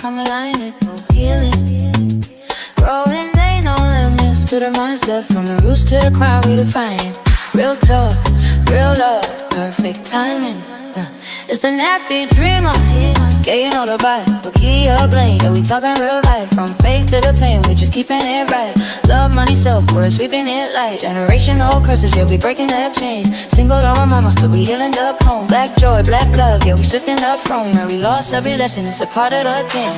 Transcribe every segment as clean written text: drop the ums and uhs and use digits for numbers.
come aligned, for healing. Growing ain't no limits to the mindset. From the roots to the crowd, we define real talk, real love, perfect timing. It's the nappy dreamer. Yeah, you know the vibe. MrJimmy Blain. Yeah, we talking real life. From faith to the pain, we just keeping it right. Love, money, self-worth, sweeping it light. Generational curses, yeah, we breaking that chains. Single dollar mama, still we healing the home. Black joy, black love, yeah, we shifting up from where we lost every lesson. It's a part of the game.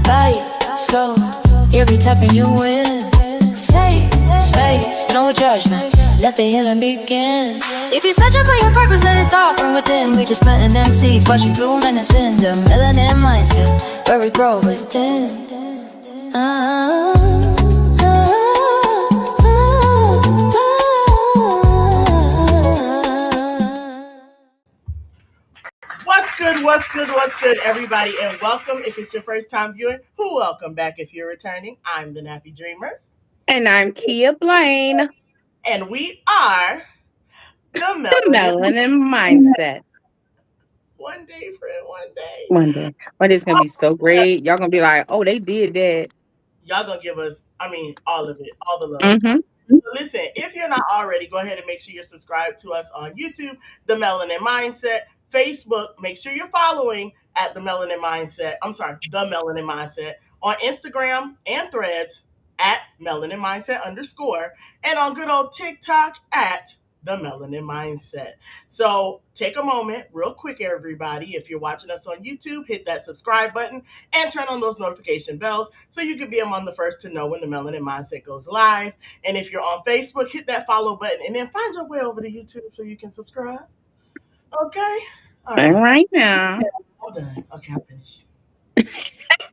Body, soul, yeah, we tapping you in. Safe space, no judgment. Let the healing begin. If you're searching for your purpose, let it start from within. We just planting them seeds, watch you bloom and it's in the melanin mindset, where we grow within. What's good, everybody, and welcome. If it's your first time viewing, welcome back. If you're returning, I'm the Nappy Dreamer. And I'm MrJimmy Blain. And we are the Melanin Mindset. One day, friend, one day. One day it's going to be so great. Y'all going to be like, oh, they did that. Y'all going to give us, all of it, all the love. Mm-hmm. So listen, if you're not already, go ahead and make sure you're subscribed to us on YouTube, The Melanin Mindset. Facebook, make sure you're following at The Melanin Mindset. The Melanin Mindset. On Instagram and Threads at Melanin Mindset _. And on good old TikTok at The Melanin Mindset. So take a moment, real quick, everybody. If you're watching us on YouTube, hit that subscribe button and turn on those notification bells so you can be among the first to know when The Melanin Mindset goes live. And if you're on Facebook, hit that follow button and then find your way over to YouTube so you can subscribe. Okay? All right now. I'm done. Okay, I'm finished.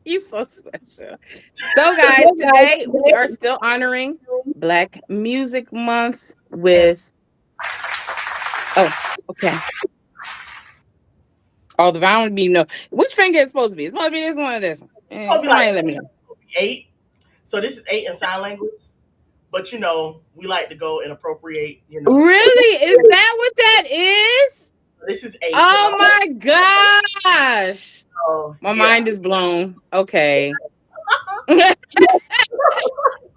You're so special. So, guys, today we are still honoring Black Music Month with... Oh, okay. Oh, I don't even know. Which finger is supposed to be? It's supposed to be this one or this one? Somebody let me know. 8. So this is 8 in sign language. But, we like to go and appropriate, Really? Is that what that is? This is 8. Oh, my gosh. My mind is blown. Okay.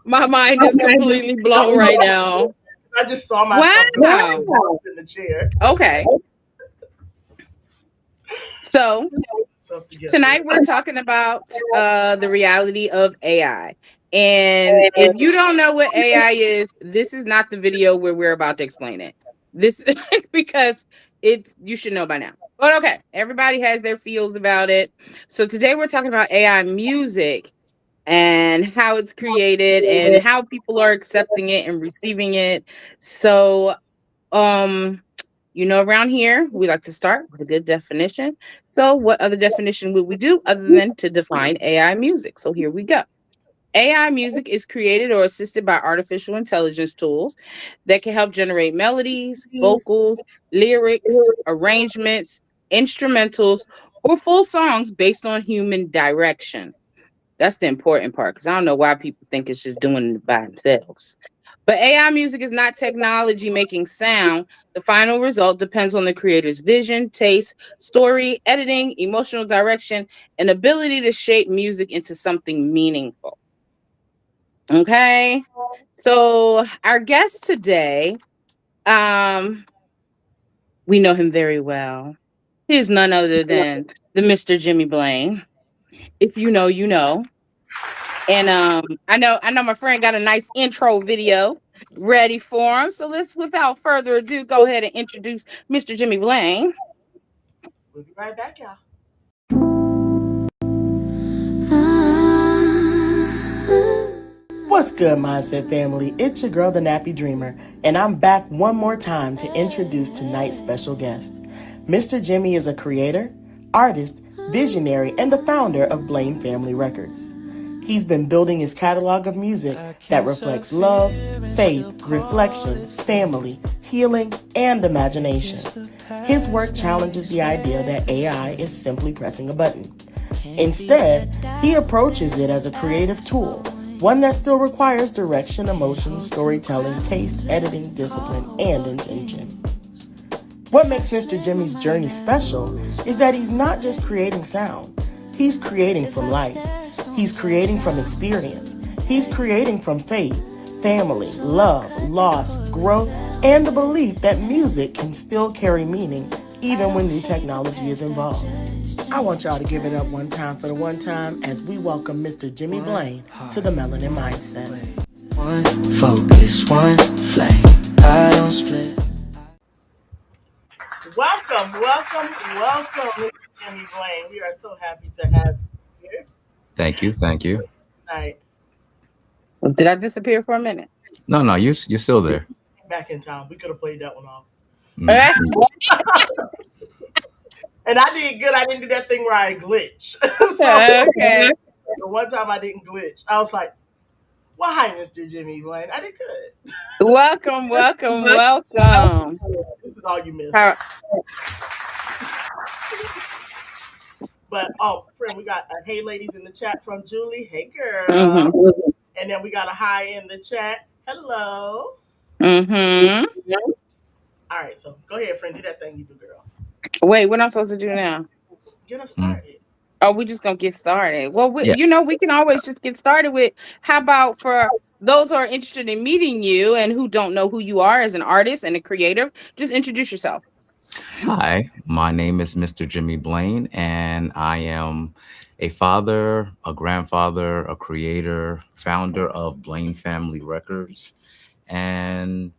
My mind is completely blown right now. I just saw myself in the chair. Okay. So tonight we're talking about the reality of AI. And if you don't know what AI is, this is not the video where we're about to explain it. This because you should know by now. But okay, everybody has their feels about it. So today we're talking about AI music and how it's created and how people are accepting it and receiving it. So around here, we like to start with a good definition. So what other definition would we do other than to define AI music? So here we go. AI music is created or assisted by artificial intelligence tools that can help generate melodies, vocals, lyrics, arrangements, instrumentals, or full songs based on human direction. That's the important part, because I don't know why people think it's just doing it by themselves. But AI music is not technology making sound. The final result depends on the creator's vision, taste, story, editing, emotional direction, and ability to shape music into something meaningful. Okay, so our guest today, we know him very well. He is none other than the MrJimmy Blain. If you know, you know. And I know my friend got a nice intro video ready for him. So let's, without further ado, go ahead and introduce MrJimmy Blain. We'll be right back, y'all. What's good, Mindset family? It's your girl, the Nappy Dreamer, and I'm back one more time to introduce tonight's special guest. MrJimmy is a creator, artist, visionary, and the founder of Blain Family Records. He's been building his catalog of music that reflects love, faith, reflection, family, healing, and imagination. His work challenges the idea that AI is simply pressing a button. Instead, he approaches it as a creative tool, one that still requires direction, emotion, storytelling, taste, editing, discipline, and intention. What makes MrJimmy's journey special is that he's not just creating sound. He's creating from life. He's creating from experience. He's creating from faith, family, love, loss, growth, and the belief that music can still carry meaning even when new technology is involved. I want y'all to give it up one time for the one time as we welcome Mr. Jimmy Blain to the Melanin Mindset. One focus, one flame. I don't split. Welcome, Mr. Jimmy Blain. We are so happy to have you here Thank you. Thank you. tonight. Did I disappear for a minute? No, no, you're still there. Back in town. We could have played that one off. Mm. And I did good. I didn't do that thing where I glitch. So Okay. the one time I didn't glitch, I was like, well, hi, Mr. Jimmy Blaine. I did good. Welcome, welcome, welcome. This is all you missed. How, But friend, we got a hey ladies in the chat from Julie. Hey girl. mm-hmm, And then we got a hi in the chat. Hello. mm-hmm. All right, so go ahead, friend. Do that thing you do, girl. Wait, what am I supposed to do now? Get us Mm. started. Oh, we just gonna get started. Well, Yes. we can always just get started with how about for those who are interested in meeting you and who don't know who you are as an artist and a creator, just introduce yourself. Hi, my name is Mr. Jimmy Blain, and I am a father, a grandfather, a creator, founder of Blain Family Records, and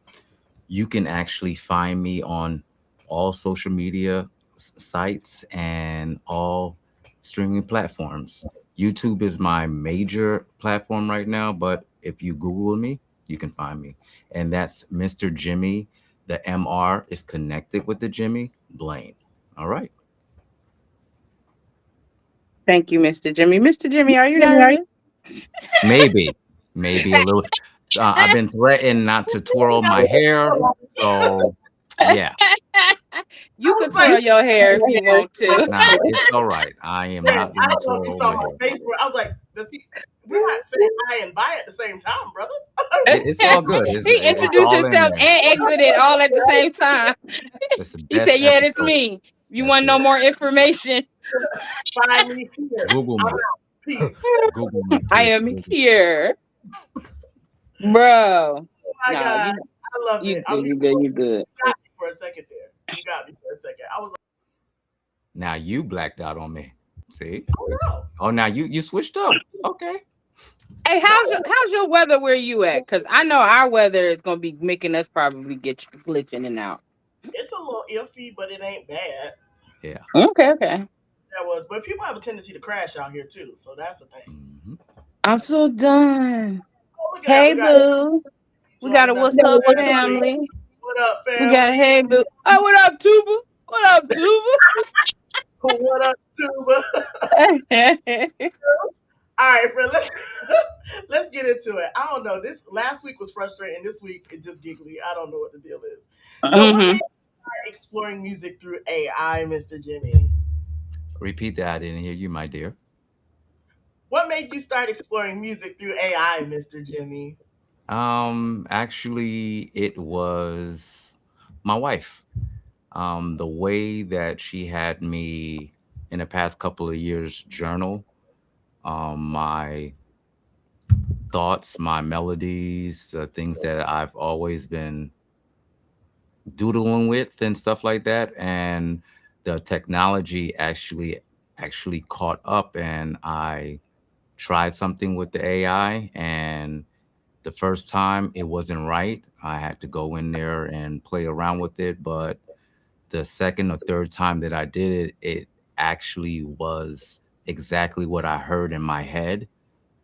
you can actually find me on all social media sites and all streaming platforms. YouTube is my major platform right now, but if you Google me, you can find me. And that's Mr. Jimmy. The MR is connected with the Jimmy Blain. All right. Thank you, Mr. Jimmy. Mr. Jimmy, are you nervous? Maybe, maybe a little. I've been threatened not to twirl my hair. So, yeah. I You was could like, twirl your hair if you want to. Nah, it's all right. I am friend, not I going to don't know if you twirl saw your my hair. face where I was like, does he we're not saying hi and bye at the same time, brother. It's all good. He It's introduced all in himself there. and exited all at the same time. It's the He best said, "Yeah, that's episode. me. You That's want no it. more information? Find me here. Google I'm me. out. Peace. Google me, I please. am Google. here, bro." Oh my No, God. I love you it. good, you good, you good. You got me for a second there. You got me for a second. I was like, Now you blacked out on me. See? oh no. Oh, now you switched up. Okay. Hey, No, how's your weather where you at? Because I know our weather is gonna be making us probably get glitching and out. it's a little iffy, but it ain't bad. Yeah. Okay, okay. That was, but people have a tendency to crash out here too, so that's the thing. Hmm. I'm so done. Oh, look at that. Hey, We got boo. We got a joining us what's up, family. family. What up, We got a family? hey, boo. Oh, what up, Tuba? What up, What up, Tuba? Tuba? All right, friend. Let's let's get into it. I don't know. This last week was frustrating. This week it just giggly. I don't know what the deal is. So, what made hmm you start exploring music through AI, Mr. Jimmy? Repeat that. I didn't hear you, my dear. What made you start exploring music through AI, Mr. Jimmy? Actually, it was my wife. The way that she had me in the past couple of years journal my thoughts, my melodies, things that I've always been doodling with and stuff like that. And the technology actually caught up, and I tried something with the AI, and the first time it wasn't right. I had to go in there and play around with it, but the second or third time that I did it, it actually was exactly what I heard in my head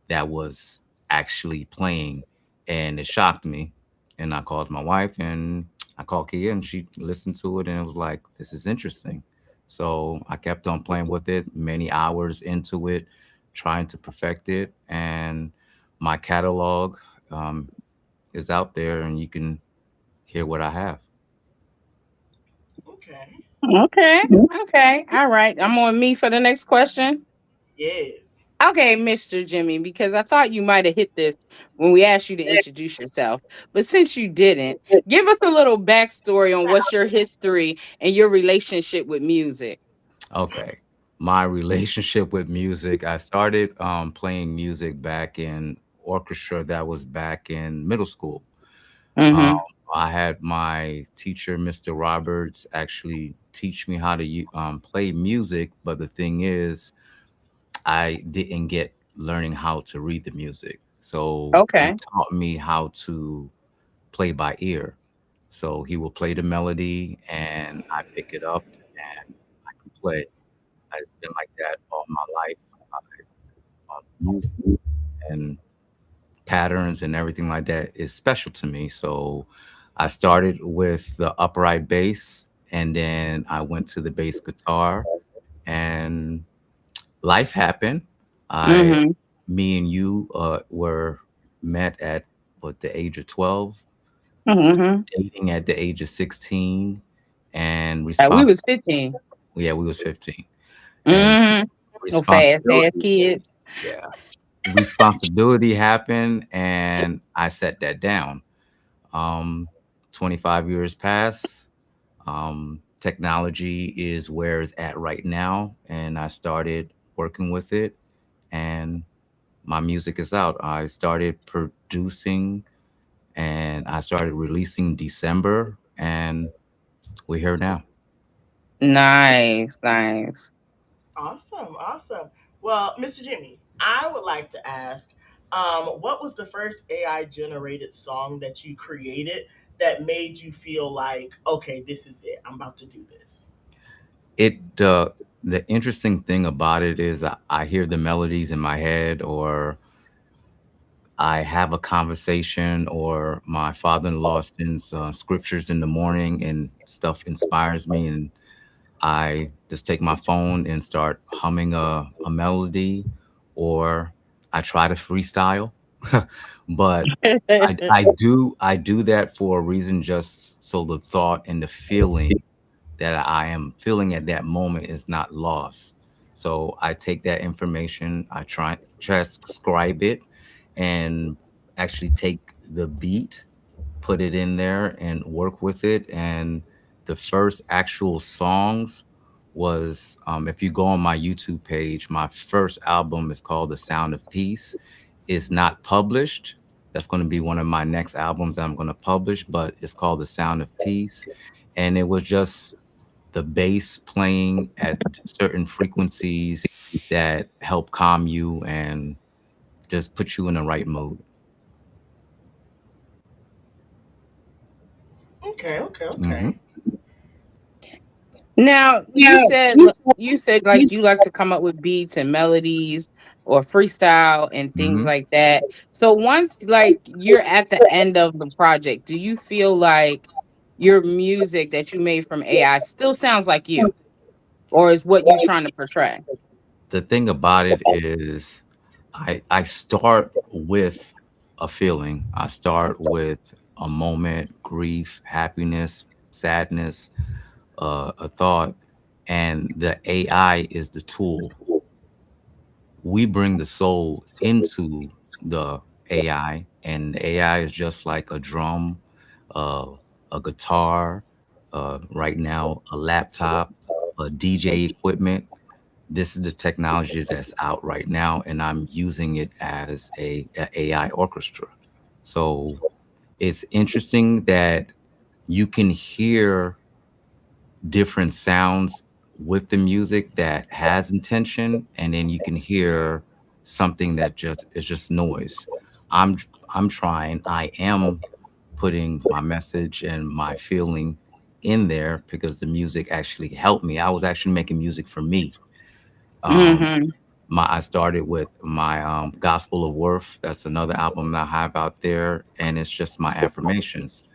that was actually playing, and it shocked me. And I called my wife, and I called Kia, and she listened to it, and it was like, this is interesting. So I kept on playing with it, many hours into it, trying to perfect it. And my catalog um, is out there, and you can hear what I have. Okay. Okay, okay. All right. I'm on me for the next question. Yes. Okay, Mr. Jimmy, because I thought you might have hit this when we asked you to introduce yourself. But since you didn't, give us a little backstory on what's your history and your relationship with music. Okay. my relationship with music, I started playing music back in orchestra. That was back in middle school. Um, Mm-hmm. I had my teacher, Mr. Roberts, actually teach me how to play music. But the thing is, I didn't get learning how to read the music. So he Okay. taught me how to play by ear. So he will play the melody and I pick it up and I can play. It's been like that all my life. Music and patterns and everything like that is special to me. So I started with the upright bass and then I went to the bass guitar and life happened. I Mm-hmm. Me and you were met at what the age of 12, started Mm-hmm. dating at the age of 16 and We was 15. yeah, we was 15 and Mm-hmm. No fast ass responsibility, kids. yeah, responsibility happened and I set that down. um 25 years pass. Technology is where it's at right now and I started working with it and my music is out. I started producing and I started releasing December and we're here now. Nice, nice. Awesome, awesome. Well, Mr. Jimmy, I would like to ask, what was the first AI generated song that you created that made you feel like, okay, this is it. I'm about to do this. It The interesting thing about it is I hear the melodies in my head or I have a conversation or my father-in-law sends scriptures in the morning and stuff inspires me and I just take my phone and start humming a melody, or I try to freestyle. But I do that for a reason, just so the thought and the feeling that I am feeling at that moment is not lost. So I take that information, I transcribe it, and actually take the beat, put it in there, and work with it. And the first actual songs was, if you go on my YouTube page, my first album is called The Sound of Peace. It's not published. That's going to be one of my next albums that I'm going to publish, but it's called The Sound of Peace. And it was just the bass playing at certain frequencies that help calm you and just put you in the right mood. Okay, okay, Hmm. okay. Now, you said like you like to come up with beats and melodies or freestyle and things Hmm. like that. So once like you're at the end of the project, do you feel like your music that you made from AI still sounds like you, or is what you trying to portray? The thing about it is, I start with a feeling. I start with a moment, grief, happiness, sadness, a thought, and the AI is the tool. We bring the soul into the AI, and the AI is just like a drum, uh, a guitar, right now a laptop, a DJ equipment. This is the technology that's out right now, and I'm using it as a AI orchestra. So it's interesting that you can hear different sounds with the music that has intention, and then you can hear something that just is just noise. I'm I am putting my message and my feeling in there because the music actually helped me. I was actually making music for me. Um, Mhm. I started with my Gospel of Worth. That's another album that I have out there, and it's just my affirmations.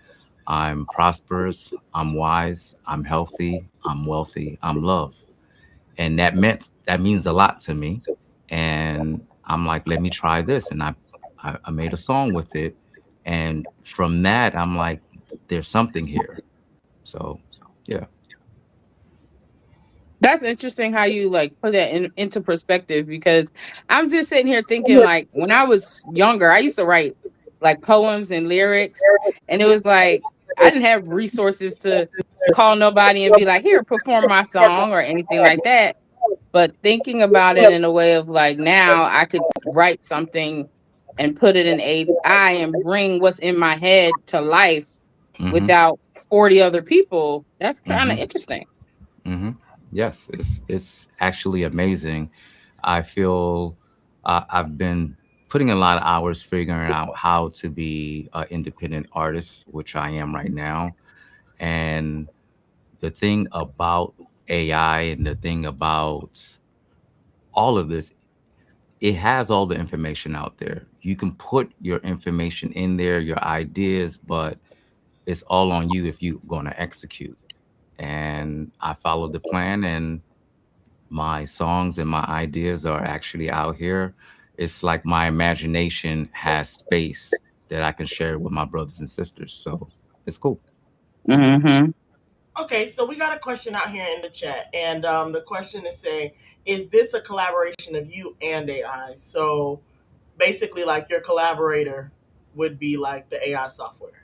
I'm prosperous, I'm wise, I'm healthy, I'm wealthy, I'm loved. And that means a lot to me. And I'm like, let me try this. And I made a song with it. And from that, I'm like, there's something here. So yeah. That's interesting how you like put that into perspective because I'm just sitting here thinking like when I was younger, I used to write like poems and lyrics, and it was like I didn't have resources to call nobody and be like, "Here, perform my song" or anything like that. But thinking about it in a way of like now I could write something and put it in AI and bring what's in my head to life Mm-hmm. without 40 other people, that's kind of Mm-hmm. interesting. Mm-hmm. Yes, it's actually amazing. I feel I've been putting a lot of hours figuring out how to be an independent artist, which I am right now. And the thing about AI and the thing about all of this, it has all the information out there. You can put your information in there, your ideas, but it's all on you if you're going to execute. And I followed the plan, and my songs and my ideas are actually out here. It's like my imagination has space that I can share with my brothers and sisters. So it's cool. Hmm. Okay, so we got a question out here in the chat, and the question is saying, "Is this a collaboration of you and AI?" So basically, like your collaborator would be like the AI software.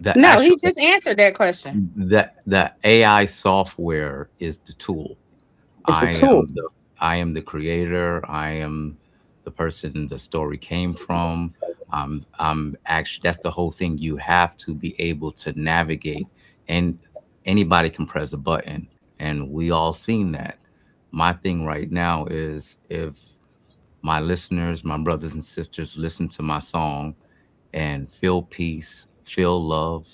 The No, he actual just answered that question. the AI software is the tool. It's a I tool. am the creator. I am the person the story came from. I'm actually that's the whole thing. You have to be able to navigate, and anybody can press a button, and we all seen that. My thing right now is if my listeners, my brothers and sisters, listen to my song and feel peace, feel love,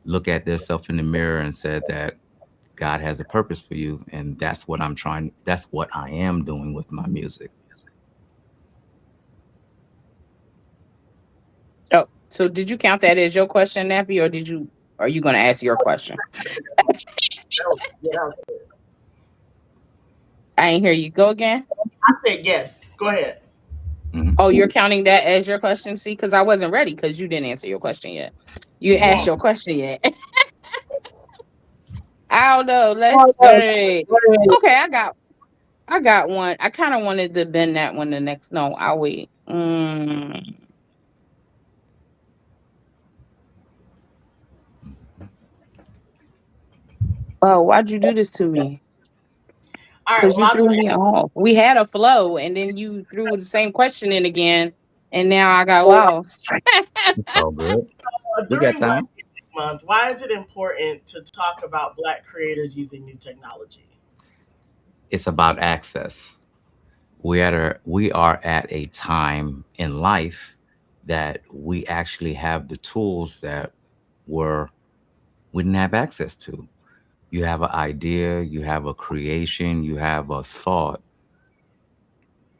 look at themselves in the mirror and said that God has a purpose for you, and that's what I am doing with my music. Oh, so did you count that as your question, Nappy, or are you going to ask your question? Yeah, that was good. I ain't hear you. Go again. I said yes. Go ahead. Mhm, Oh, you're counting that as your question? See, because I wasn't ready because you didn't answer your question yet. You mhm. asked your question yet. I don't know. Let's see. Okay, I got one. I kind of wanted to bend that one the next. No, I'll wait. Oh, why'd you do this to me? All right. Because Well, you I'll threw just me off. We had a flow, and then you threw the same question in again, and now I got lost. It's all good. We got during Black time. Music Month, why is it important to talk about Black creators using new technology? It's about access. We are at a time in life that we actually have the tools that were we didn't have access to. You have an idea, you have a creation, you have a thought.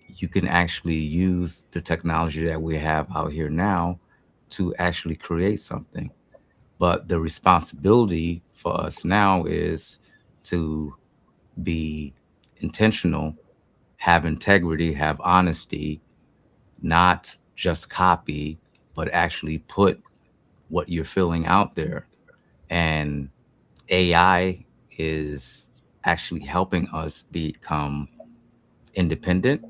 You can actually use the technology that we have out here now to actually create something. But the responsibility for us now is to be intentional, have integrity, have honesty, not just copy, but actually put what you're feeling out there. And AI is actually helping us become independent.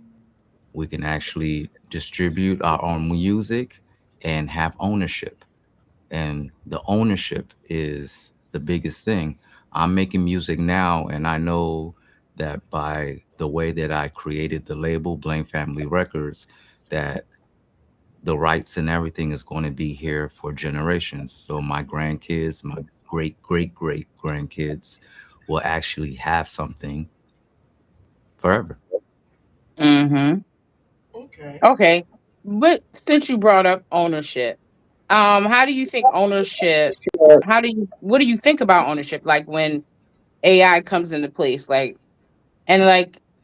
We can actually distribute our own music and have ownership. And the ownership is the biggest thing. I'm making music now, and I know that by the way that I created the label, Blaine Family Records, that the rights and everything is going to be here for generations. So my grandkids, my great great great grandkids will actually have something forever. Mm-hmm. Okay. Okay. But since you brought up ownership, how do you think ownership what do you think about ownership? Like when AI comes into place, like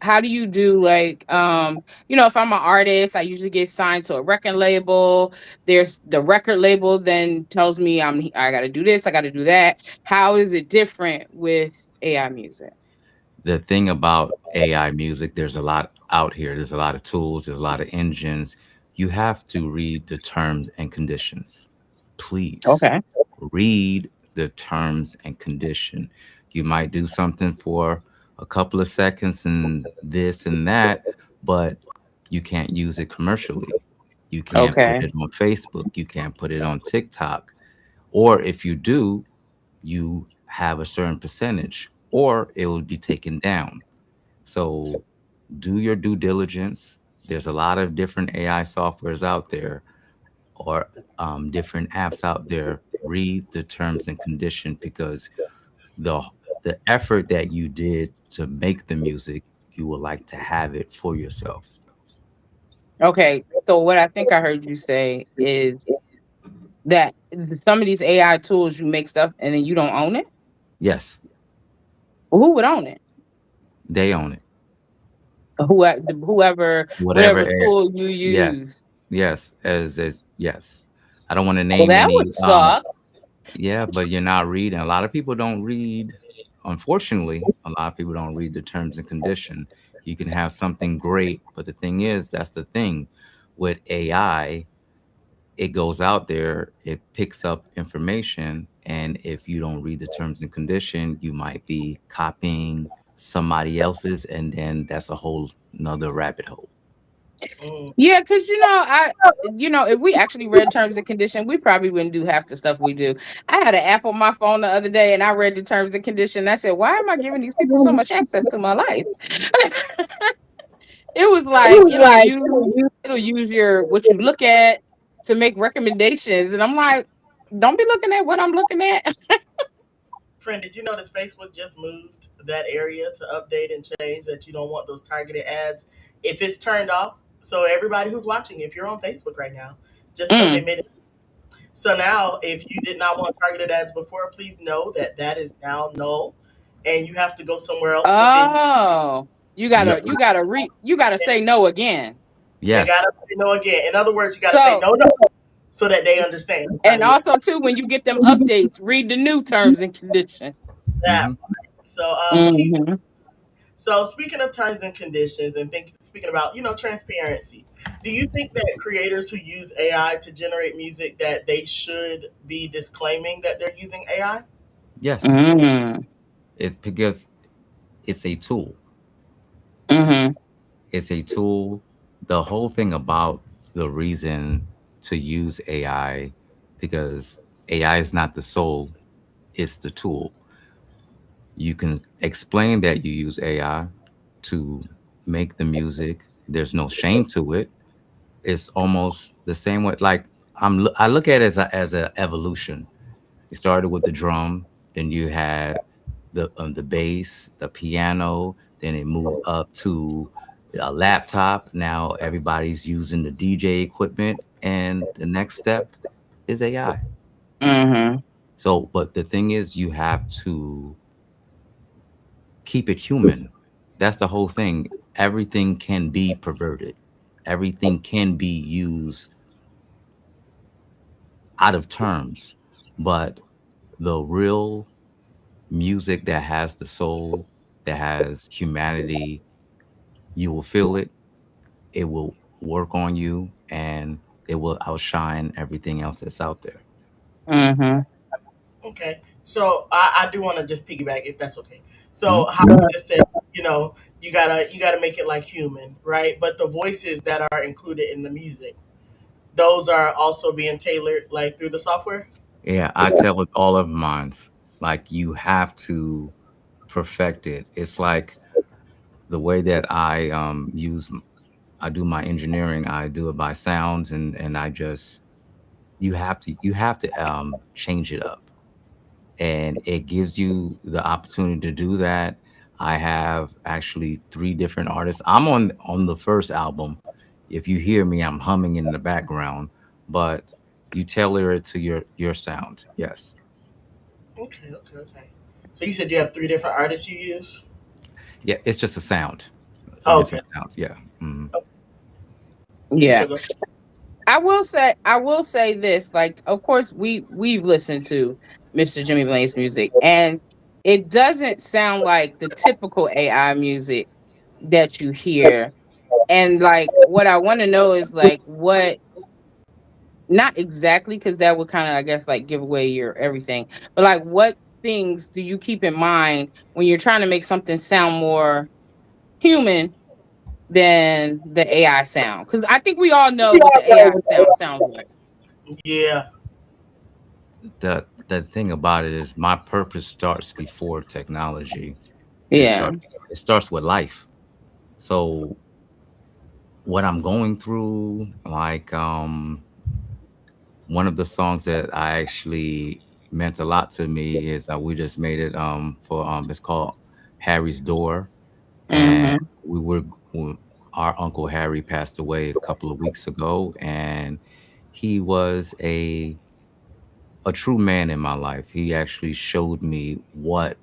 how do you do if I'm an artist, I usually get signed to a record label. There's the record label then tells me I gotta do this, I gotta do that. How is it different with AI music? The thing about AI music, there's a lot out here. There's a lot of tools, there's a lot of engines. You have to read the terms and conditions. Please Okay. read the terms and condition. You might do something for a couple of seconds and this and that, but you can't use it commercially. You can't put Okay. it on Facebook. You can't put it on TikTok. Or if you do, you have a certain percentage, or it will be taken down. So do your due diligence. There's a lot of different AI softwares out there, or different apps out there. Read the terms and condition, because the the effort that you did to make the music, you would like to have it for yourself. Okay, so what I think I heard you say is that some of these AI tools you make stuff and then you don't own it. Yes, Well, who would own it? they own it. Whoever, Whatever. whatever tool you Yes, use. yes, as yes. I don't want to Well, name that would any. suck. Yeah, but you're not reading. A lot of people don't read. Unfortunately, a lot of people don't read the terms and condition. You can have something great, but the thing is, that's the thing with AI. It goes out there, it picks up information, and if you don't read the terms and condition, you might be copying somebody else's, and then that's a whole another rabbit hole. Mm. Yeah, because if we actually read terms and condition, we probably wouldn't do half the stuff we do. I had an app on my phone the other day, and I read the terms and condition. I said, "Why am I giving these people so much access to my life?" It was like it'll use your what you look at to make recommendations, and I'm like, "Don't be looking at what I'm looking at." Friend, did you notice Facebook just moved that area to update and change that you don't want those targeted ads if it's turned off? So everybody who's watching, if you're on Facebook right now, just know they Mm. made it. So now, if you did not want targeted ads before, please know that that is now null, and you have to go somewhere else within. Oh, you Yeah. gotta you gotta you gotta say no again. You Yes. gotta say no again. In other words, you gotta say So no, no, so that they understand. It's not and a yes. also too, when you get them updates, read the new terms and conditions. That. Hmm. So keep. Hmm. So speaking of terms and conditions, and speaking about transparency, do you think that creators who use AI to generate music that they should be disclaiming that they're using AI? Yes. Mm. It's because it's a tool. Mhm. It's a tool. The whole thing about the reason to use AI, because AI is not the soul, it's the tool. You can explain that you use AI to make the music. There's no shame to it. It's almost the same way. Like I look at it as a evolution. It started with the drum, then you had the bass, the piano, then it moved up to a laptop. Now everybody's using the DJ equipment, and the next step is AI. Mhm. So, but the thing is, you have to keep it human. That's the whole thing. Everything can be perverted. Everything can be used out of terms, but the real music that has the soul, that has humanity, you will feel it. It will work on you, and it will outshine everything else that's out there. Mhm. Okay. So I do want to just piggyback if that's okay. Mhm. So how you just said, you gotta make it like human, right? But the voices that are included in the music, those are also being tailored like through the software. Yeah, I tell it all of mine's. Like, you have to perfect it. It's like the way that I do my engineering. I do it by sounds, and I just you have to change it up, and it gives you the opportunity to do that. I have actually three different artists. I'm on the first album. If you hear me, I'm humming in the background, but you tailor it to your sound. Yes. Okay, okay, okay. So you said you have three different artists you use. Yeah, it's just a sound, Okay, different sounds. Yeah. Mhm. you Yeah. should go. I will say this, like, of course we've listened to Mr. Jimmy Blain's music, and it doesn't sound like the typical AI music that you hear. And like what I want to know is like what, not exactly, because that would kind of, I guess, like give away your everything, but like what things do you keep in mind when you're trying to make something sound more human than the AI sound? Because I think we all know what the AI sound sounds like. Yeah. The thing about it is, my purpose starts before technology. It Yeah. starts it starts with life. So what I'm going through, like one of the songs that I actually meant a lot to me is we just made it for it's called Harry's Door, and Mm-hmm. we were w- our uncle Harry passed away a couple of weeks ago, and he was a true man in my life. He actually showed me what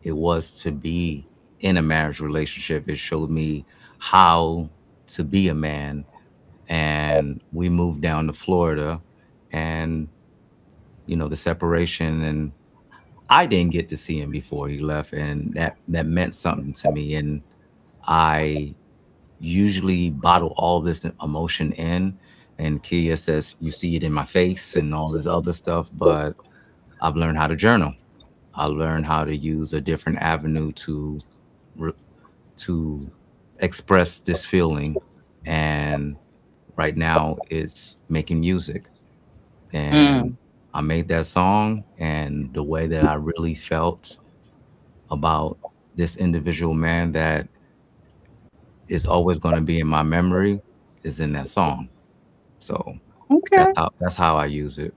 it was to be in a marriage relationship. It showed me how to be a man. And we moved down to Florida, and the separation, and I didn't get to see him before he left, and that meant something to me. And I usually bottle all this emotion in, and Kia says you see it in my face and all this other stuff, but I've learned how to journal. I learned how to use a different avenue re- to express this feeling, and right now it's making music. And Mm. I made that song, and the way that I really felt about this individual man that is always going to be in my memory is in that song. So Okay. that's how I use it.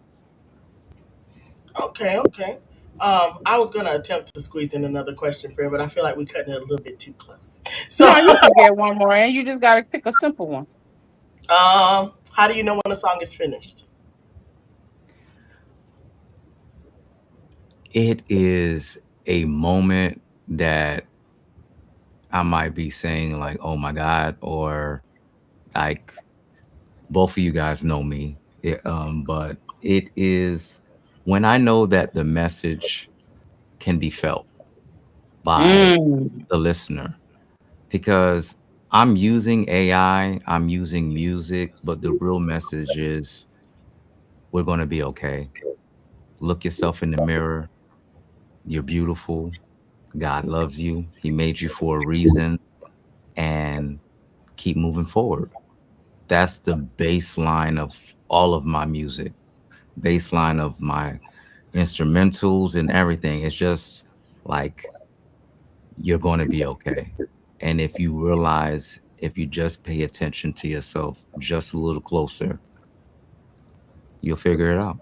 Okay, okay. I was gonna attempt to squeeze in another question for you, but I feel like we cutting it a little bit too close. So, No, you could get one more, and you just got to pick a simple one. how do you know when a song is finished? It is a moment that I might be saying like, "Oh my God," or like both of you guys know me. But it is when I know that the message can be felt by Mm. the listener, because I'm using AI, I'm using music, but the real message is we're going to be okay. Look yourself in the mirror. You're beautiful. God loves you. He made you for a reason, and keep moving forward. That's the baseline of all of my music, baseline of my instrumentals and everything. It's just like you're going to be okay. And if you realize, if you just pay attention to yourself just a little closer, you'll figure it out.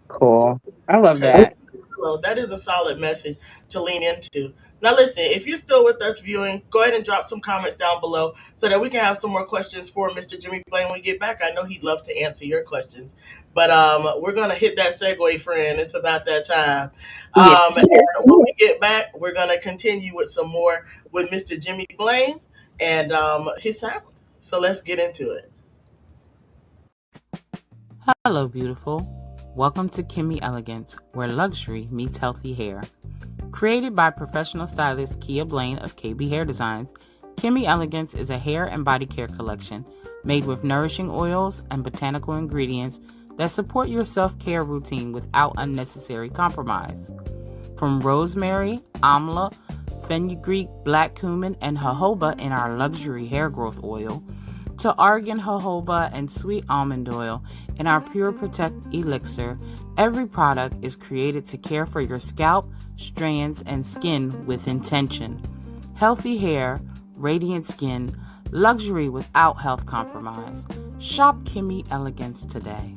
Cool. I love Okay. that. Well, that is a solid message to lean into. Now, listen, if you're still with us viewing, go ahead and drop some comments down below so that we can have some more questions for Mr. Jimmy Blaine when we get back. I know he'd love to answer your questions. But we're going to hit that segue, friend. It's about that time. Yes. And when we get back, we're going to continue with some more with Mr. Jimmy Blaine and his sound. So let's get into it. Hello, beautiful. Welcome to Kimmy Elegance, where luxury meets healthy hair. Created by professional stylist Kia Blain of KB Hair Designs, Kimmy Elegance is a hair and body care collection made with nourishing oils and botanical ingredients that support your self-care routine without unnecessary compromise. From rosemary, amla, fenugreek, black cumin, and jojoba in our luxury hair growth oil, to argan jojoba and sweet almond oil in our Pure Protect elixir, every product is created to care for your scalp, strands, and skin with intention. Healthy hair, radiant skin, luxury without health compromise. Shop Kimmy Elegance today.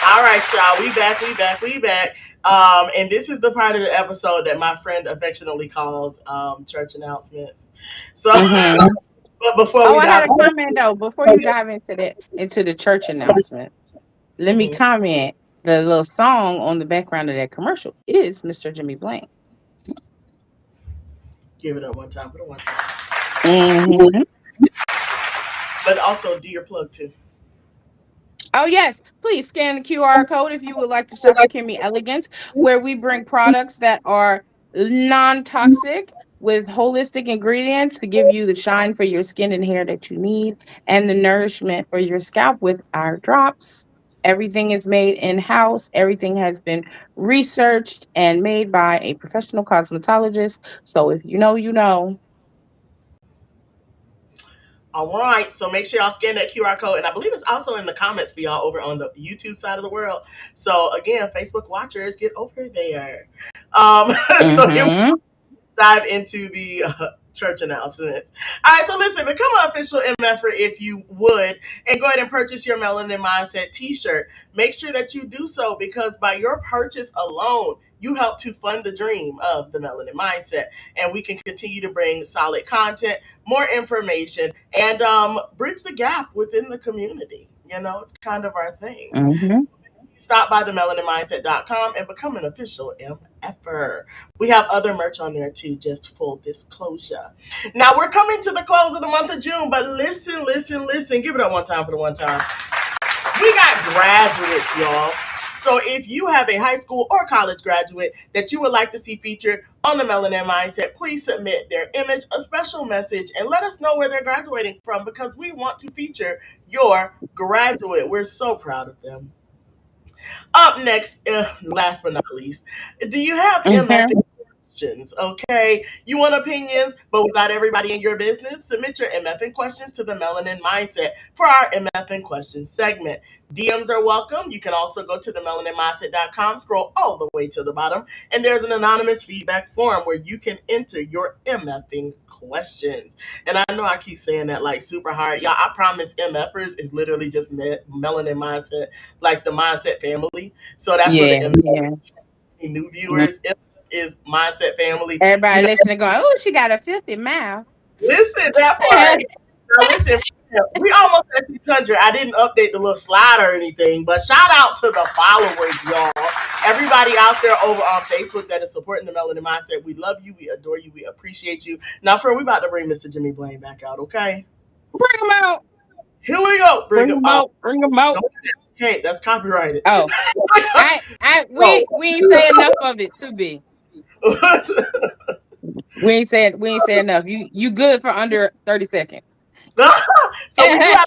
All right, y'all. We back. And this is the part of the episode that my friend affectionately calls church announcements. So, Mm-hmm. but before Oh, we I had dive a comment though. Before you dive into the church announcement, let me mhm, comment. The little song on the background of that commercial is Mr. Jimmy Blain. give it up one time, put it one time. Mm-hmm. But also do your plug too. Oh, yes. Please scan the QR code if you would like to shop at Kimmy Elegance, where we bring products that are non toxic with holistic ingredients to give you the shine for your skin and hair that you need and the nourishment for your scalp with our drops. Everything is made in house. Everything has been researched and made by a professional cosmetologist. So if you know, you know. All right, so make sure y'all scan that QR code, and I believe it's also in the comments for y'all over on the YouTube side of the world. So again, Facebook watchers, get over there. So here Mm-hmm. dive into the church announcements. All right, so listen, become an official MFer if you would, and go ahead and purchase your Melanin Mindset t-shirt. Make sure that you do so because by your purchase alone, you help to fund the dream of the Melanin Mindset, and we can continue to bring solid content, more information, and bridge the gap within the community. You know, it's kind of our thing. Mm-hmm. Stop by themelaninmindset.com and become an official MFer. We have other merch on there too, just full disclosure. Now we're coming to the close of the month of June, but listen, listen, listen. Give it up one time for the one time. We got graduates, y'all. So if you have a high school or college graduate that you would like to see featured on the Melanin Mindset, please submit their image, a special message, and let us know where they're graduating from because we want to feature your graduate. We're so proud of them. Up next, last but not least, do you have MF Mm-hmm. questions? Okay, you want opinions, but without everybody in your business? Submit your MF questions to the Melanin Mindset for our MF questions segment. DMs are welcome. You can also go to the melaninmindset.com, scroll all the way to the bottom, and there's an anonymous feedback form where you can enter your MFing questions. And I know I keep saying that like super hard. Y'all, I promise MFers is literally just Melanin Mindset, like the Mindset family. So that's where the Yeah, MF yeah. new Mhm. viewers is Mindset family. You Everybody know, listening, going, "Oh, she got a filthy mouth." listen that part. Now listen, we almost at 600. I didn't update the little slide or anything, but shout out to the followers, y'all. Everybody out there over on Facebook that is supporting the Melanin Mindset. We love you. We adore you. We appreciate you. Now, friend, we about to bring Mr. Jimmy Blain back out, okay? Bring them out. Here we go. Bring Bring him them out. out. Bring them out. Don't okay, that's copyrighted. Oh, No. we ain't say enough of it to be. We ain't say enough. You good for under 30 seconds. So we do have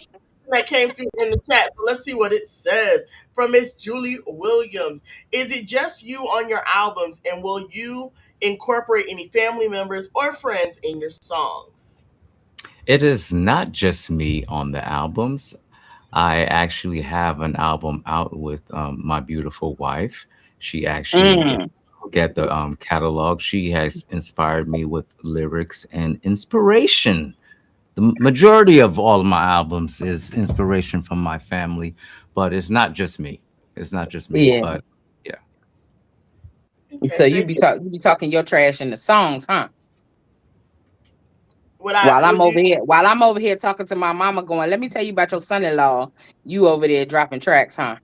that came through in the chat. So let's see what it says from Miss Julie Williams. Is it just you on your albums, and will you incorporate any family members or friends in your songs? It is not just me on the albums. I actually have an album out with my beautiful wife. She actually, if Mm. you look at the catalog, she has inspired me with lyrics and inspiration. The majority of all of my albums is inspiration from my family, but it's not just me. It's not just me, Yeah. but yeah. So Okay, thank you. you be talking your trash in the songs, huh? Would you While I'm over here talking to my mama, going, "Let me tell you about your son-in-law." You over there dropping tracks, huh?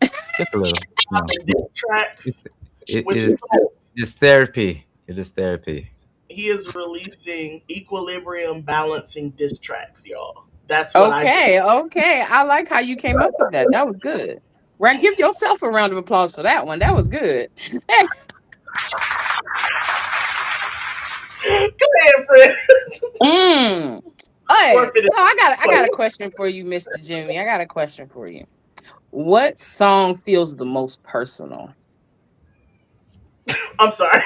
Just a little. No. have diss It's tracks it with is his soul? it's therapy. It is therapy. He is releasing equilibrium balancing diss tracks, y'all. That's what I just Okay, okay. I like how you came up with that. That was good. Right, give yourself a round of applause for that one. That was good. go ahead, friend. Mm. Hey, Forfeited. so I got a question for you, Mr. Jimmy. I got a question for you. What song feels the most personal? I'm sorry.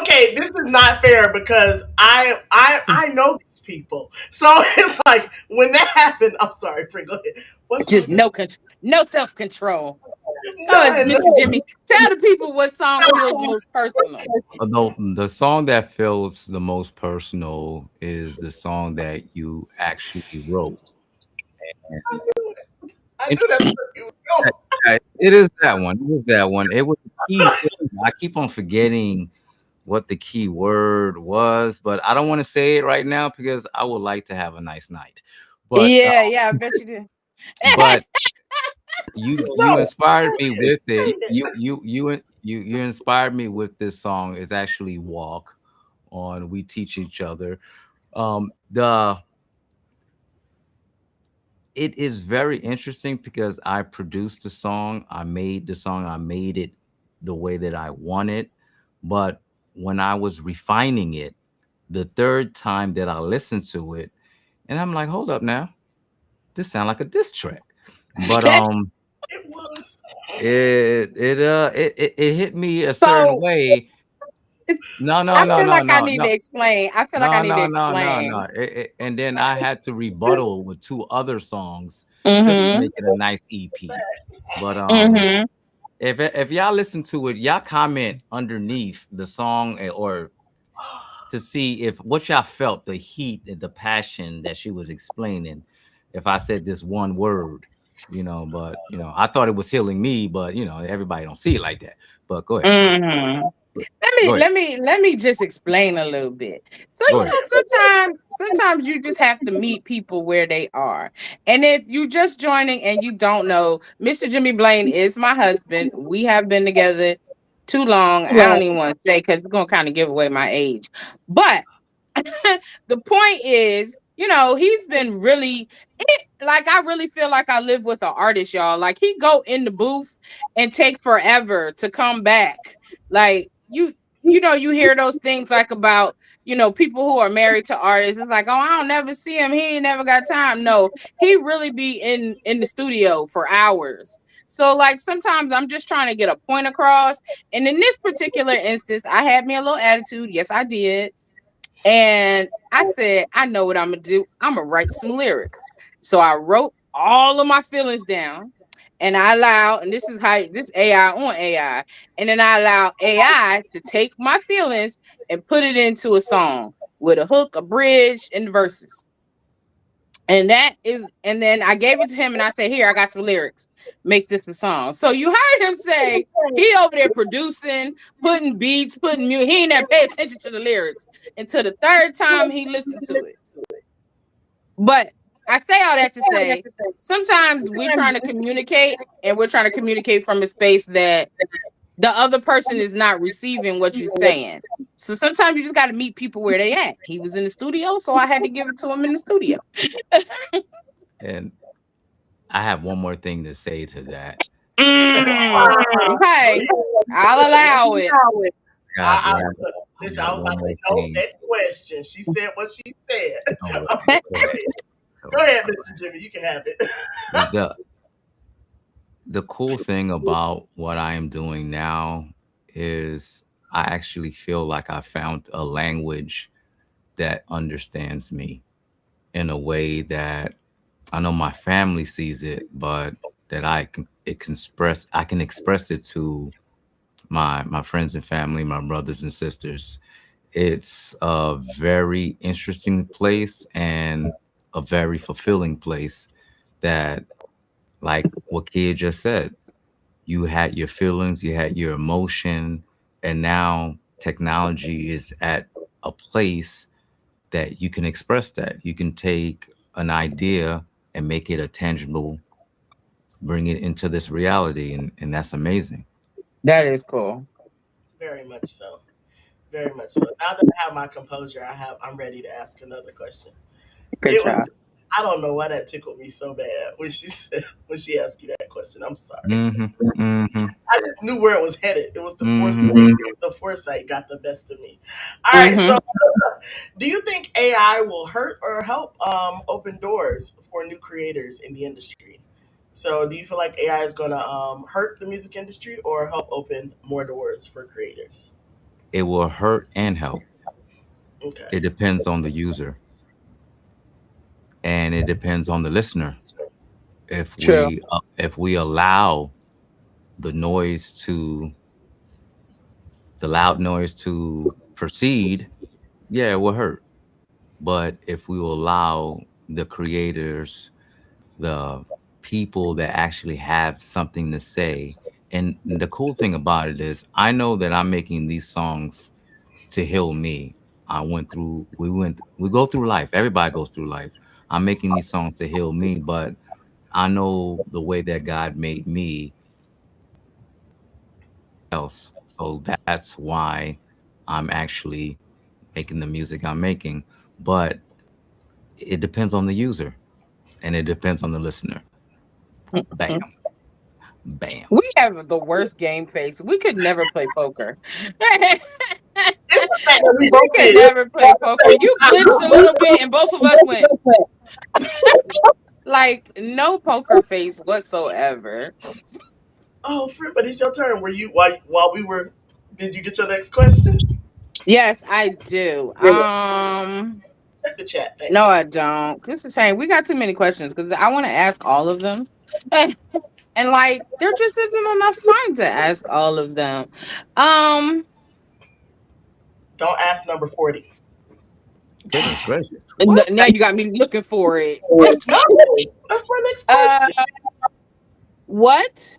Okay, this is not fair because I know these people. So it's like when that happened, I'm sorry, friend. Go ahead. What Just song is no self control. Come on, no? Mr. Jimmy. Tell the people what song feels most personal. Although the song that feels the most personal is the song that you actually wrote. I And knew it. I knew that's interesting. where you was going. It is that one. It was that one. It was the key. I keep on forgetting what the key word was, but I don't want to say it right now because I would like to have a nice night. But Yeah, yeah, I bet you did. but you No, inspired say me it. with Say it. it. You inspired me with this song. It's actually Walk on We Teach Each Other. The It is very interesting because I produced the song, I made the song, I made it the way that I want it. But when I was refining it, the third time that I listened to it, and I'm like, hold up now, this sound like a diss track. But It was. it hit me a certain So way. No, no, I no, feel no, like I no, need to no. explain. I feel like I No, need to no, no, no, no. explain. And then I had to rebuttal with two other songs just to Mhm. make it a nice EP. But Mhm. if y'all listen to it, y'all comment underneath the song or to see if what y'all felt, the heat and the passion that she was explaining. If I said this one word, but I thought it was healing me, but everybody don't see it like that. But go ahead. Mhm. Let Go me ahead. let me let me just explain a little bit. So, Go ahead. sometimes you just have to meet people where they are. And if you just joining and you don't know, Mr. Jimmy Blain is my husband. We have been together too long. I don't even want to say because it's gonna kind of give away my age. But the point is, he's been really like I really feel like I live with an artist, y'all. Like he go in the booth and take forever to come back. Like you hear those things like about people who are married to artists. It's like, oh, I don't never see him. He ain't never got time. No, he really be in the studio for hours. So like sometimes I'm just trying to get a point across. And in this particular instance, I had me a little attitude. Yes, I did. And I said, I know what I'm gonna do. I'm gonna write some lyrics. So I wrote all of my feelings down, and I allow, and this is how this AI on AI, and then I allow AI to take my feelings and put it into a song with a hook, a bridge, and verses. And then I gave it to him and I said, here, I got some lyrics. Make this a song. So you heard him say he over there producing, putting beats, putting music. He ain't there pay attention to the lyrics until the third time he listened to it. But I say all that to say sometimes we're trying to communicate and we're trying to communicate from a space that the other person is not receiving what you're saying. So sometimes you just got to meet people where they at. He was in the studio, so I had to give it to him in the studio. And I have one more thing to say to that. Go Okay, ahead. I'll allow it. I, I, I listen, I got was one about to more say, no, thing. next question. She said what she said. Oh, Okay, go go ahead. ahead. Go So ahead, Mr. Jimmy. You can have it. the the cool thing about what I am doing now is I actually feel like I found a language that understands me in a way that I know my family sees it, but that I can express it to my friends and family, my brothers and sisters. It's a very interesting place and a very fulfilling place that, like what Kid just said, you had your feelings, you had your emotion, and now technology is at a place that you can express that. You can take an idea and make it a tangible, bring it into this reality, and that's amazing. That is cool. Very much so. Very much so. Now that I have my composure, I'm ready to ask another question. Good It was job. I don't know why that tickled me so bad when she said when she asked you that question. I'm sorry. Mhm. Mhm. I just knew where it was headed. It was the foresight. Mhm. The foresight got the best of me. All right. So, Hmm. do you think AI will hurt or help open doors for new creators in the industry? So, do you feel like AI is going to hurt the music industry or help open more doors for creators? It will hurt and help. Okay. It depends on the user and it depends on the listener. True. If we allow the noise to the loud noise to proceed, yeah, it will hurt. But if we will allow the creators, the people that actually have something to say, and the cool thing about it is, I know that I'm making these songs to heal me. We go through life. Everybody goes through life. I'm making these songs to heal me, but I know the way that God made me else. So that's why I'm actually making the music I'm making. But it depends on the user and it depends on the listener. Bam, Mhm. bam. We have the worst game face. We could never play poker. we It's the fact that we both could did. never play poker. You glitched a little bit, and both of us went like no poker face whatsoever. Oh, friend, but it's your turn. Were you while we were? Did you get your next question? Yes, I do. Check the chat. No, Thanks. I don't. This is saying we got too many questions because I want to ask all of them. And like there just isn't enough time to ask all of them. Um Don't ask number 40. Goodness gracious. What? Now you got me looking for it. No, that's my next uh question. what?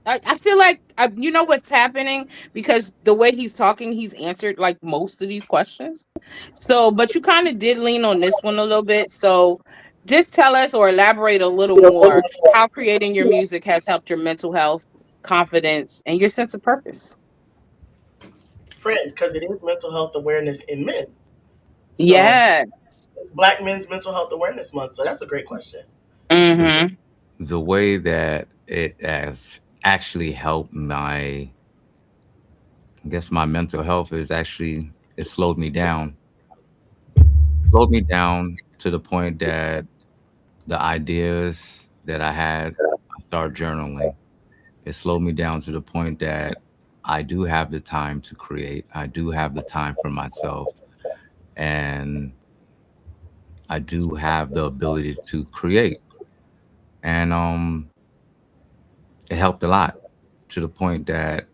I feel like you know what's happening because the way he's talking, he's answered like most of these questions. So, but you kind of did lean on this one a little bit. So, just tell us or elaborate a little more how creating your music has helped your mental health, confidence, and your sense of purpose. Friend, because it is mental health awareness in men. So, Yes. Black Men's Mental Health Awareness Month. So, that's a great question. The, Mm-hmm. the way that it has actually helped my, I guess my mental health is actually, it slowed me down. Slowed me down to the point that the ideas that I had, I started journaling. It slowed me down to the point that I do have the time to create. I do have the time for myself. And I do have the ability to create. And it helped a lot to the point that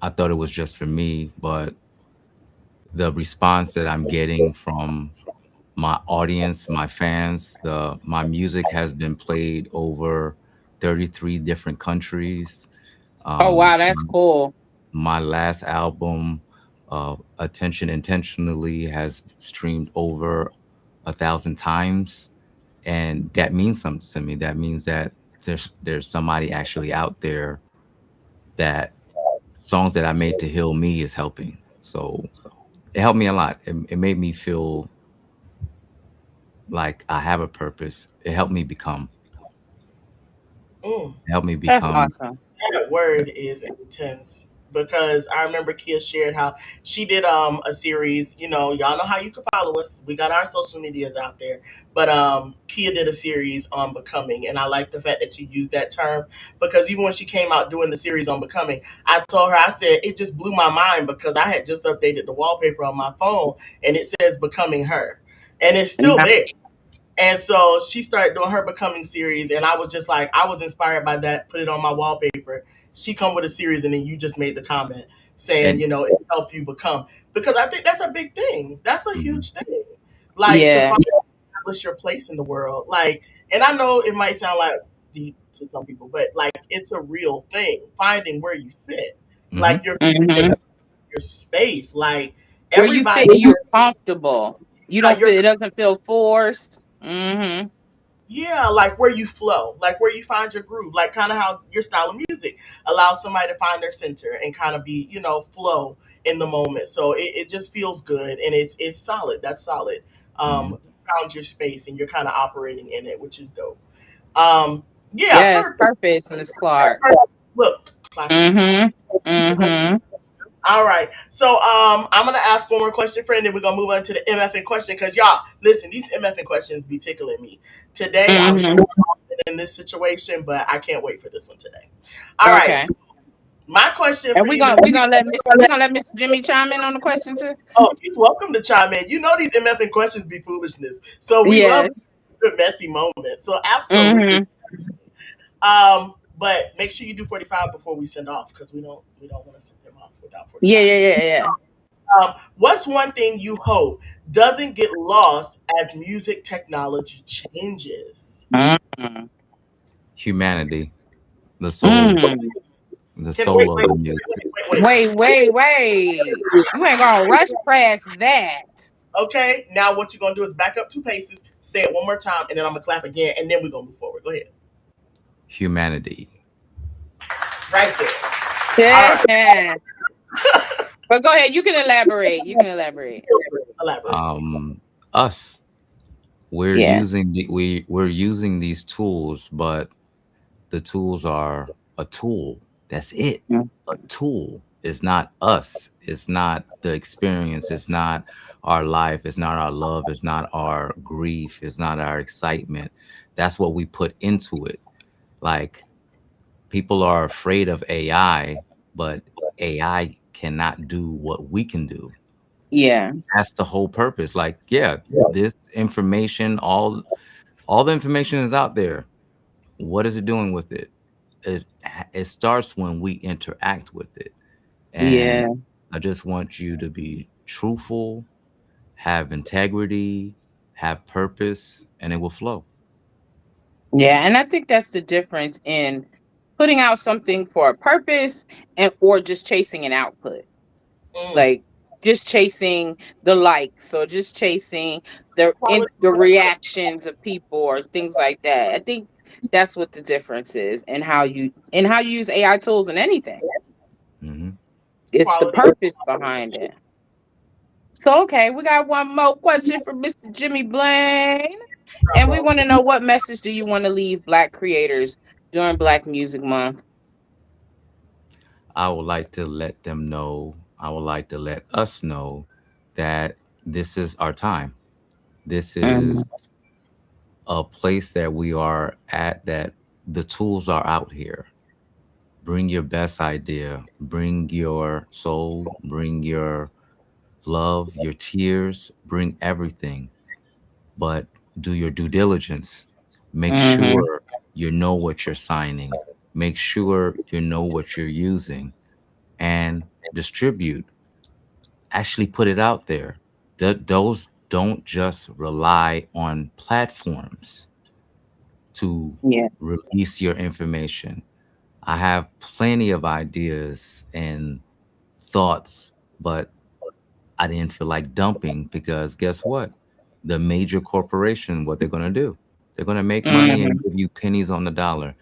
I thought it was just for me, but the response that I'm getting from my audience, my fans, the my music has been played over 33 different countries. Oh wow, Um, that's cool. my last album, Attention Intentionally, has streamed over 1,000 times, and that means something to me. That means that there's somebody actually out there that songs that I made to heal me is helping. So it helped me a lot. It made me feel like I have a purpose. It helped me become. Mm. It helped me That's become. awesome. That word is intense because I remember Kia shared how she did a series. You know, y'all know how you can follow us. We got our social medias out there, but Kia did a series on becoming, and I like the fact that you used that term because even when she came out doing the series on becoming, I told her, I said it just blew my mind because I had just updated the wallpaper on my phone and it says becoming her, and it's still Yeah. there. And so she started doing her becoming series, and I was just like, I was inspired by that. Put it on my wallpaper. She come with a series, and then you just made the comment saying, And you know, it helped you become because I think that's a big thing. That's a mhm, huge thing. Like to Yeah. find establish your place in the world. Like, and I know it might sound like deep to some people, but like it's a real thing. Finding where you fit, mhm, like Hmm. your space. Like Where you everybody, fit and you're comfortable. You don't you're feel it doesn't feel forced. Mm-hmm. yeah, like where you flow, like where you find your groove, like kind of how your style of music allows somebody to find their center and kind of be, you know, flow in the moment. So it just feels good and it's solid. That's solid. mhm. You found your space and you're kind of operating in it, which is dope. Um, yeah, Yes, perfect. purpose, Miss Clark. Look, clap it up. Mm-hmm. Mm-hmm. All right. So I'm gonna ask one more question, friend, and we're gonna move on to the MFN question because y'all listen, these MFN questions be tickling me. Today I'm Mm-hmm. sure in this situation, but I can't wait for this one today. All right. Okay. So my question And for we you, gonna Miss. we gonna let Mr. Jimmy chime in on the question too. Oh, he's welcome to chime in. You know these MFN questions be foolishness, so we love Yes. the messy moments. So absolutely. Mm-hmm. But make sure you do 45 before we send off because we don't want to send them off without Yeah, 45. yeah, yeah, yeah. What's one thing you hope doesn't get lost as music technology changes? Mm-hmm. Humanity, the soul, Mm. the Can wait, soul of wait, the wait, music. Wait, wait, wait. You ain't gonna rush past that. Okay, now what you're gonna do is back up 2 paces, say it one more time, and then I'm gonna clap again, and then we're gonna move forward. Go ahead. Humanity. Right there. All right. Yeah. But go ahead, you can elaborate. You can elaborate. Elaborate, please. Us. Yeah. We're using these tools, but the tools are a tool. That's it. A tool. It's not us. It's not the experience. It's not our life. It's not our love. It's not our grief. It's not our excitement. That's what we put into it. Like people are afraid of AI, but AI cannot do what we can do. Yeah. That's the whole purpose. Like, yeah, this information, all the information is out there. What is it doing with it? It starts when we interact with it. And Yeah. I just want you to be truthful, have integrity, have purpose, and it will flow. Yeah. And I think that's the difference in putting out something for a purpose and or just chasing an output. Mm. Like just chasing the likes or just chasing Quality the content. reactions of people or things like that. I think that's what the difference is in how you use AI tools in anything. Hmm. It's the Quality. purpose behind it. So okay, we got one more question from Mr. Jimmy Blain. Drum And we roll. want to know, what message do you want to leave Black creators during Black Music Month? I would like to let them know, I would like to let us know that this is our time. This is Mhm. a place that we are at, that the tools are out here. Bring your best idea, bring your soul, bring your love, your tears, bring everything, but do your due diligence. Make Mhm. sure you know what you're signing, make sure you know what you're using, and distribute. Actually, put it out there. Those don't just rely on platforms to Yeah. release your information. I have plenty of ideas and thoughts, but I didn't feel like dumping because guess what? The major corporation, what they're going to do, they're going to make money and Mhm. give you pennies on the dollar.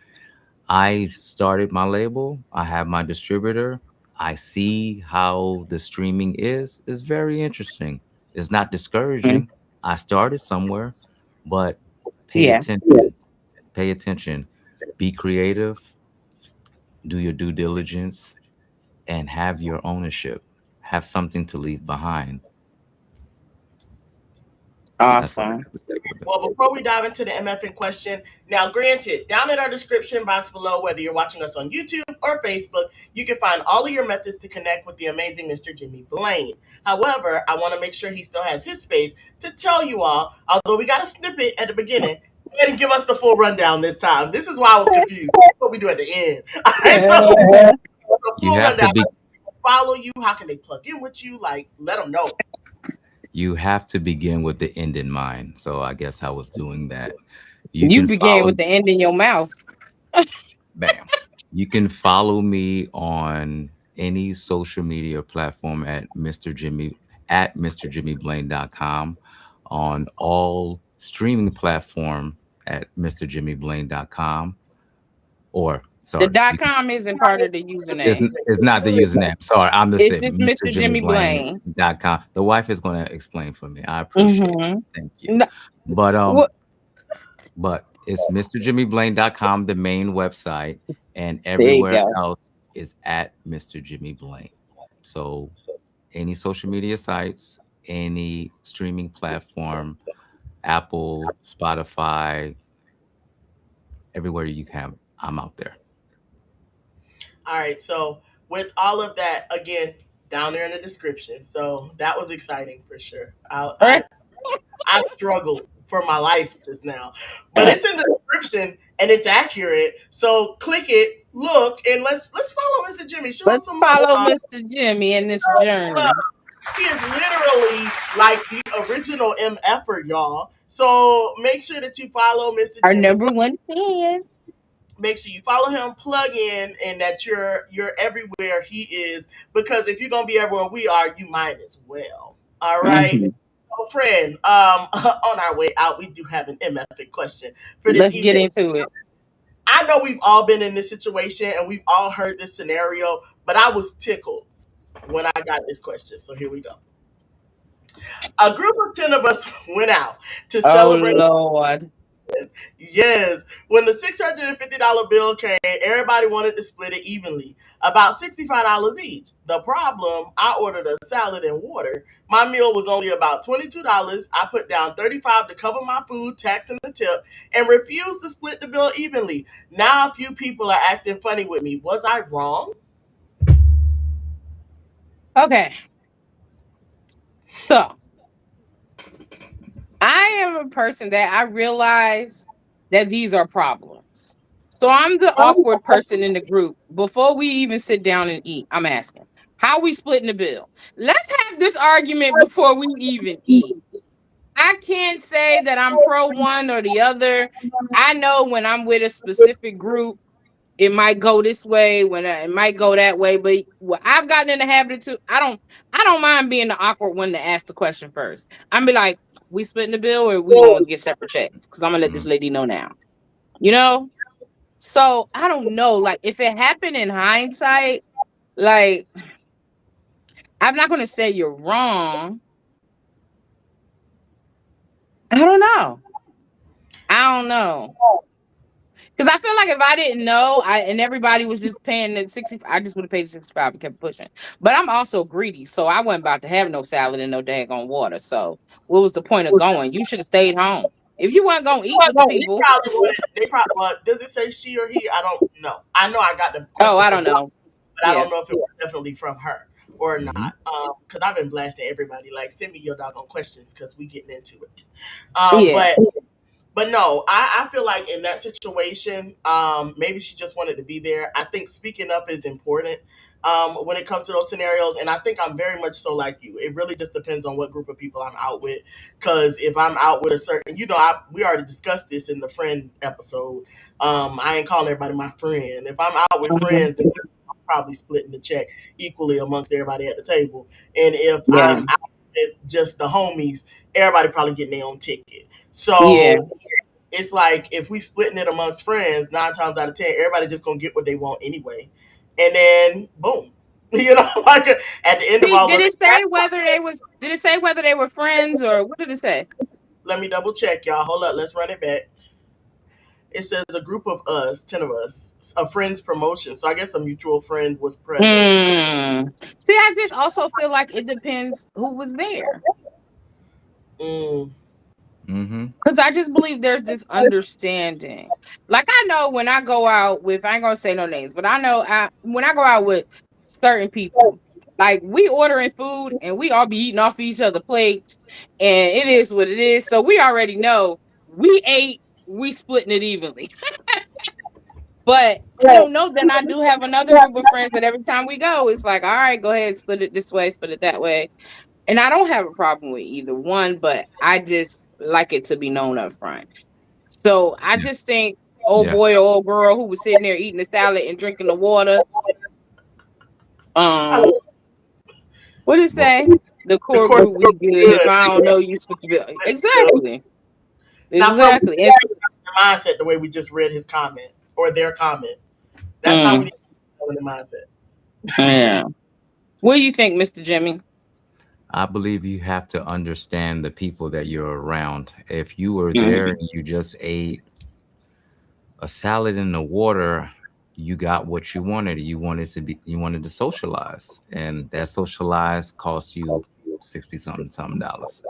I started my label, I have my distributor. I see how the streaming is. It's very interesting. It's not Mhm. discouraging. I started somewhere, but pay Yeah. attention. Pay attention. Be creative, do your due diligence, and have your ownership. Have something to leave behind. That's all I Awesome. got to say with it. Well, before we dive into the MF in question, now granted, down in our description box below, whether you're watching us on YouTube or Facebook, you can find all of your methods to connect with the amazing Mr. Jimmy Blain. However, I want to make sure he still has his space to tell you all, although we got a snippet at the beginning, go ahead and give us the full rundown this time. This is why I was confused. That's what we do at the end. All right, so the You full have to rundown. be Follow you? How can they plug in with you? Like, let them know. you have to begin with the end in mind. So I guess I was doing that. You You can began follow with the end in your mouth. bam. You can follow me on any social media platform at MrJimmyBlain.com, on all streaming platform at MrJimmyBlain.com, or The sorry, dot com isn't part of the username. it's not the username. Sorry, I'm the It's same. just Mr. Jimmy Blain. MrJimmyBlain.com. The wife is going to explain for me. I appreciate it. Mm-hmm. Thank you. No, But what? it's MrJimmyBlain.com, the main website, and There you everywhere go. else is at Mr. Jimmy Blain. So any social media sites, any streaming platform, Apple, Spotify, everywhere you can, I'm out there. All right, so with all of that, again, down there in the description. So that was exciting for sure. I struggled for my life just now, but it's in the description and it's accurate. So click it, look, and let's follow Mr. Jimmy. Show him Let's some love, follow y'all. Mr. Jimmy in this Love. journey. He is literally like the original MFer, y'all. So make sure that you follow Mr. Our Jimmy. number one fan. Make sure you follow him, plug in, and that you're everywhere he is. Because if you're gonna be everywhere we are, you might as well. All right. Hmm. So friend, on our way out, we do have an MF question for this Let's get evening. into it. I know we've all been in this situation and we've all heard this scenario, but I was tickled when I got this question. So here we go. A group of 10 of us went out to Oh celebrate. Lord. Yes. When the $650 bill came, everybody wanted to split it evenly, about $65 each. The problem, I ordered a salad and water. My meal was only about $22. I put down 35 to cover my food, tax, and the tip, and refused to split the bill evenly. Now a few people are acting funny with me. Was I wrong? Okay. So I am a person that I realize that these are problems. So I'm the awkward person in the group. Before we even sit down and eat, I'm asking, how we splitting the bill? Let's have this argument before we even eat. I can't say that I'm pro one or the other. I know when I'm with a specific group, it might go this way, it might go that way. But what I've gotten in the habit to, I don't mind being the awkward one to ask the question first. I'm be like, we splitting the bill or we going to get separate checks? Because I'm gonna let this Mm. lady know now. You know. So I don't know. Like if it happened in hindsight, like I'm not gonna say you're wrong. I don't know. I don't know. Because I feel like if I didn't know, and everybody was just paying the 60, I just would have paid the 65 and kept pushing. But I'm also greedy, so I wasn't about to have no salad and no daggone water. So what was the point of going? You should have stayed home. If you weren't gonna eat with the She people. probably would. They probably. Well, does it say she or he? I don't know. I know I got the Oh, question I from, don't know. but I Yeah. don't know if it was definitely from her or Mm-hmm. not. Because I've been blasting everybody. Like, send me your doggone questions because we getting into it. Yeah. But no, I feel like in that situation, maybe she just wanted to be there. I think speaking up is important when it comes to those scenarios. And I think I'm very much so like you. It really just depends on what group of people I'm out with. Because if I'm out with a certain, we already discussed this in the friend episode. I ain't calling everybody my friend. If I'm out with Mhm. friends, then I'm probably splitting the check equally amongst everybody at the table. And if Yeah. I'm out with just the homies, everybody probably getting their own ticket. Yeah. So it's like if we splitting it amongst friends, 9 times out of 10, everybody just gonna get what they want anyway, and then boom, like at the end of all Did of it it. say whether they was? Did it say whether they were friends or what did it say? Let me double check, y'all. Hold up, let's run it back. It says a group of us, 10 of us, a friend's promotion. So I guess a mutual friend was present. Hmm. See, I just also feel like it depends who was there. Mm, Mm-hmm. Because I just believe there's this understanding. Like I know when I go out with, I ain't gonna say no names, but I know when I go out with certain people, like we ordering food and we all be eating off each other plates, and it is what it is. So we already know we ate, we splitting it evenly. But I don't know. Then I do have another group of friends that every time we go, it's like, all right, go ahead, split it this way, split it that way. And I don't have a problem with either one, but I just like it to be known up front. So I Yeah. just think old Yeah. boy or old girl who was sitting there eating the salad and drinking the water. I Um, love what did it Well, say? The the core court group we good. good. If I don't know, you split the bill. Split the bill. Exactly. Now, from Exactly. And the mindset, the way we just read his comment or their comment, that's how we mm, need to go in the mindset. yeah. What do you think, Mr. Jimmy? I believe you have to understand the people that you're around. If you were there Mhm. and you just ate a salad in the water, you got what you wanted. You wanted to socialize, and that socialize costs you 60 something dollars.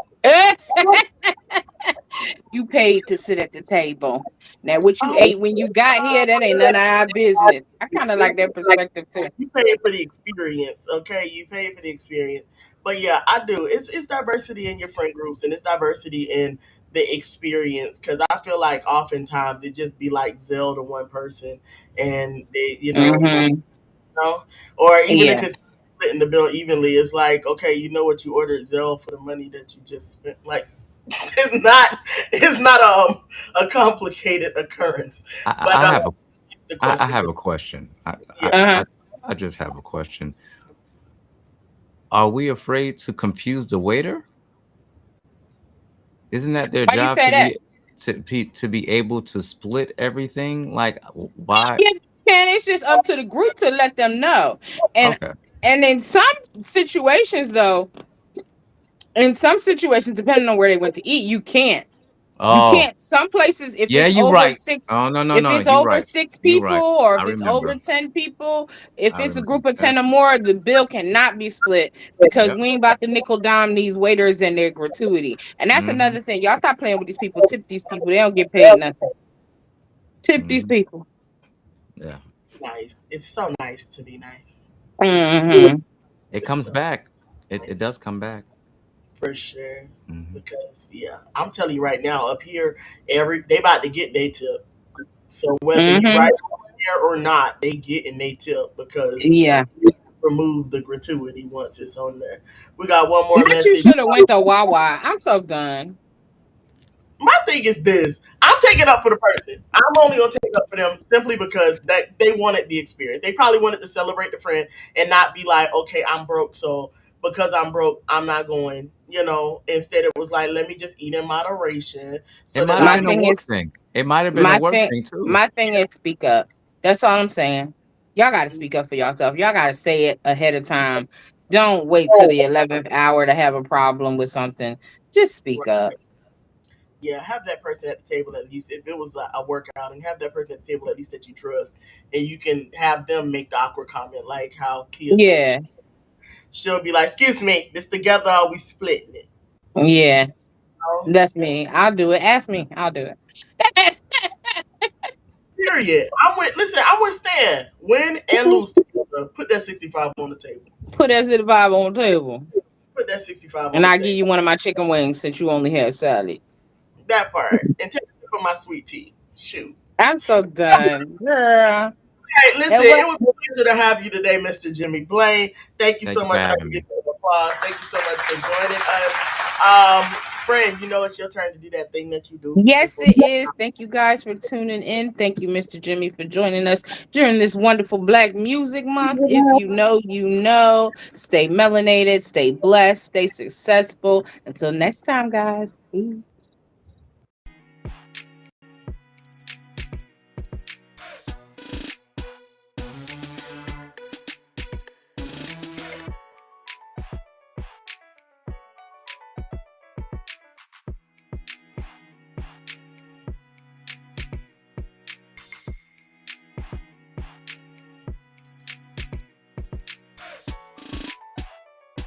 You paid to sit at the table. Now, what you Oh, ate when you got here, that ain't none of our business. I kind of like that like perspective too. you pay for the experience, okay? You pay for the experience. But yeah, I do. It's diversity in your friend groups and it's diversity in the experience because I feel like oftentimes it just be like Zell to one person and they, Hmm. or even if Yeah. it's splitting the bill evenly, it's like, okay, you know what you ordered Zell for the money that you just spent. Like it's not a complicated occurrence. But I have a the I question have for a question. yeah. Uh-huh. I just have a question. Are we afraid to confuse the waiter? Isn't that their Why you job say that? to be able to split everything? Like why? Yeah, man, it's just up to the group to let them know. And Okay. and in some situations though, in some situations, depending on where they went to eat, you can't. You Oh, can't. Some places, yeah, you right. Oh if no, it's you over right. six You people, right. or I if it's over remember. 10 people, if I it's a remember. group of Yep. 10 or more, the bill cannot be split because Yep. we ain't about to nickel dime these waiters and their gratuity. And that's Mm-hmm. another thing. Y'all stop playing with these people. Tip these people. They don't get paid nothing. Tip these Mm-hmm. people. Yeah. Nice. It's so nice to be nice. Hmm. It It's comes so back. It nice does come back. For sure. Hmm. Because yeah, I'm telling you right now, up here, they about to get their tip. So whether you Mm-hmm. write there or not, they get in they tip because Yeah. remove the gratuity once it's on there. We got one more Not you message. should have went to Wawa. I'm so done. My thing is this: I'm taking up for the person. I'm only gonna take up for them simply because that they wanted the experience. They probably wanted to celebrate the friend and not be like, okay, I'm broke, so because I'm broke, I'm not going. Instead it was like, let me just eat in moderation It so that might have I My been can. a thing work is thing. It might have been a my work thing thing too. my thing is speak up. That's all I'm saying. Y'all gotta speak up for yourself. Y'all gotta say it ahead of time. Don't wait till the 11th hour to have a problem with something. Just speak up. Yeah, have that person at the table at least. If it was a workout, and have that person at the table at least that you trust, and you can have them make the awkward comment, like how Kia said Yeah. she'll be like, "Excuse me, this together, or we splitting it?" Yeah. You know? That's me. I'll do it. Ask me. I'll do it. Period. I'm with Stan. Win and lose together. Put that 65 on the table. Put that to the vibe on the table. Put that 65 on And the I'll give table. you one of my chicken wings since you only had salad. That part. And take a sip of my sweet tea. Shoot. I'm so done. Girl. Hey, listen, And it what was a pleasure to have you today, Mr. Jimmy Blain. Thank you Thank so you for much. I having can give me. you an applause. Thank you so much for joining us. Friend, it's your turn to do that thing that you do Yes, before. it is. Thank you guys for tuning in. Thank you, Mr. Jimmy, for joining us during this wonderful Black Music Month. If you know, you know. Stay melanated, stay blessed, stay successful. Until next time, guys. Peace.